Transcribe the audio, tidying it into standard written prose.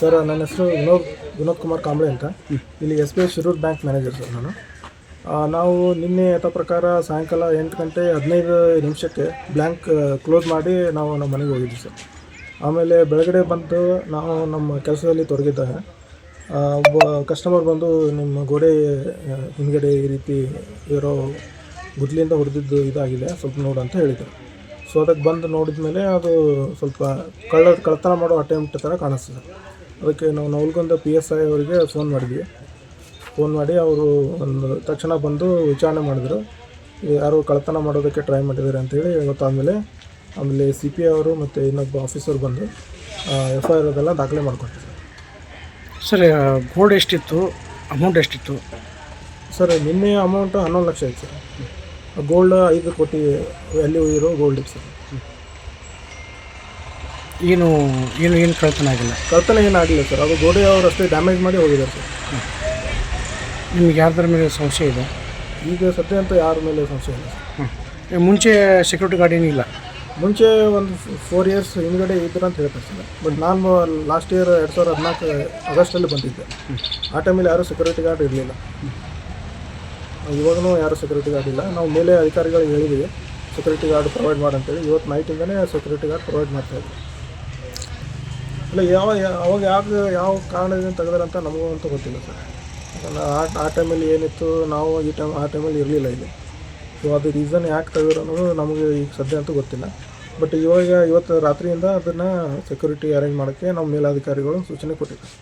Sir ನನ್ನ ಹೆಸರು ವಿನೋದ್ ಕುಮಾರ್ ಕಾಂಬ್ಳೆ ಅಂತ. ಇಲ್ಲಿ SBI Shirur bank manager sir ನಾನು. ನಾವು ನಿನ್ನೆ ಯಥ ಪ್ರಕಾರ ಸಾಯಂಕಾಲ 8 ಗಂಟೆ 15 ನಿಮಿಷಕ್ಕೆ ಬ್ಯಾಂಕ್ ಕ್ಲೋಸ್ ಮಾಡಿ ನಾವು ನಮ್ಮ ಮನೆಗೆ ಹೋಗಿದ್ವಿ ಸರ್. ಆಮೇಲೆ ಬೆಳಗಡೆ ಬಂದು ನಾವು ನಮ್ಮ ಕೆಲಸದಲ್ಲಿ ತೊಡಗಿದ್ದಾಗ ಒಬ್ಬ ಕಸ್ಟಮರ್ ಬಂದು ನಿಮ್ಮ ಗೋಡೆ ಹಿಂದ್ಗಡೆ ಈ ರೀತಿ ಇರೋ ಗುದ್ಲಿಂದ ಹೊಡೆದಿದ್ದು ಇದಾಗಿದೆ, ಸ್ವಲ್ಪ ನೋಡು ಅಂತ ಹೇಳಿದರು. ಸೊ ಅದಕ್ಕೆ ಬಂದು ನೋಡಿದ ಮೇಲೆ ಅದು ಸ್ವಲ್ಪ ಕಳ್ಳತನ ಮಾಡೋ ಅಟೆಂಪ್ಟ್ ಥರ ಕಾಣಿಸ್ತದೆ. ಅದಕ್ಕೆ ನಾವು ನವಲಗುಂದ PSI ಅವರಿಗೆ ಫೋನ್ ಮಾಡಿದ್ವಿ. ಫೋನ್ ಮಾಡಿ ಅವರು ತಕ್ಷಣ ಬಂದು ವಿಚಾರಣೆ ಮಾಡಿದರು. ಯಾರು ಕಳ್ಳತನ ಮಾಡೋದಕ್ಕೆ ಟ್ರೈ ಮಾಡಿದ್ದಾರೆ ಅಂತೇಳಿ ಗೊತ್ತಾದಮೇಲೆ ಆಮೇಲೆ CP ಅವರು ಮತ್ತು ಇನ್ನೊಬ್ಬ ಆಫೀಸರ್ ಬಂದು FIR ಅದೆಲ್ಲ ದಾಖಲೆ ಮಾಡಿಕೊಟ್ಟಿದ್ದಾರೆ. ಸರ್ ಗೋಲ್ಡ್ ಎಷ್ಟಿತ್ತು, ಅಮೌಂಟ್ ಎಷ್ಟಿತ್ತು? ಸರ್ ನಿನ್ನೆ ಅಮೌಂಟ್ 11 ಲಕ್ಷ ಇತ್ತು ಸರ್. ಗೋಲ್ಡ್ 5 ಕೋಟಿ ವ್ಯಾಲ್ಯೂ ಇರೋ ಗೋಲ್ಡ್ ಇತ್ತು ಸರ್. ಏನು ಏನು ಏನು ಕಳ್ತನ ಆಗಿಲ್ಲ? ಕಳ್ತನ ಏನಾಗಲಿಲ್ಲ ಸರ್. ಅದು ಗೋಡೆ ಅವರು ಅಷ್ಟೇ ಡ್ಯಾಮೇಜ್ ಮಾಡಿ ಹೋಗಿದ್ದಾರೆ ಸರ್. ನಿಮ್ಗೆ ಯಾರ್ದಾರ ಮೇಲೆ ಸಂಶಯ ಇದೆ? ಈಗ ಸದ್ಯ ಅಂತ ಯಾರ ಮೇಲೆ ಸಂಶಯ ಇಲ್ಲ ಸರ್. ಮುಂಚೆ ಸೆಕ್ಯೂರಿಟಿ ಗಾರ್ಡ್ ಏನಿಲ್ಲ? ಮುಂಚೆ ಒಂದು 4 ಇಯರ್ಸ್ ಹಿಂದ್ಗಡೆ ಇದ್ರು ಅಂತ ಹೇಳ್ತಾರೆ ಸರ್. ಬಟ್ ನಾನು ಲಾಸ್ಟ್ ಇಯರ್ 2014 ಆಗಸ್ಟಲ್ಲಿ ಬಂದಿದ್ದೆ. ಆ ಟೈಮಲ್ಲಿ ಯಾರೂ ಸೆಕ್ಯೂರಿಟಿ ಗಾರ್ಡ್ ಇರಲಿಲ್ಲ. ಇವಾಗೂ ಯಾರೂ ಸೆಕ್ಯೂರಿಟಿ ಗಾರ್ಡ್ ಇಲ್ಲ. ನಾವು ಮೇಲೆ ಅಧಿಕಾರಿಗಳಿಗೆ ಹೇಳಿದ್ದೀವಿ ಸೆಕ್ಯೂರಿಟಿ ಗಾರ್ಡ್ ಪ್ರೊವೈಡ್ ಮಾಡಂತೇಳಿ. ಇವತ್ತು ನೈಟಿಂದನೇ ಸೆಕ್ಯೂರಿಟಿ ಗಾರ್ಡ್ ಪ್ರೊವೈಡ್ ಮಾಡ್ತಾಯಿದ್ವಿ. ಇಲ್ಲ ಯಾವ ಕಾರಣದಿಂದ ತೆಗೆದಾರಂತ ನಮಗೂ ಅಂತೂ ಗೊತ್ತಿಲ್ಲ ಸರ್. ಆ ಟೈಮಲ್ಲಿ ಏನಿತ್ತು, ನಾವು ಆ ಟೈಮಲ್ಲಿ ಇರಲಿಲ್ಲ ಇಲ್ಲಿ. ಸೊ ಅದು ರೀಸನ್ ಯಾಕೆ ತೆಗೆದ್ರು ಅನ್ನೋದು ನಮಗೆ ಈಗ ಸದ್ಯ ಅಂತೂ ಗೊತ್ತಿಲ್ಲ. ಬಟ್ ಇವತ್ತು ರಾತ್ರಿಯಿಂದ ಅದನ್ನು ಸೆಕ್ಯೂರಿಟಿ ಅರೇಂಜ್ ಮಾಡೋಕ್ಕೆ ನಮ್ಮ ಮೇಲಾಧಿಕಾರಿಗಳು ಸೂಚನೆ ಕೊಟ್ಟಿದ್ದಾರೆ.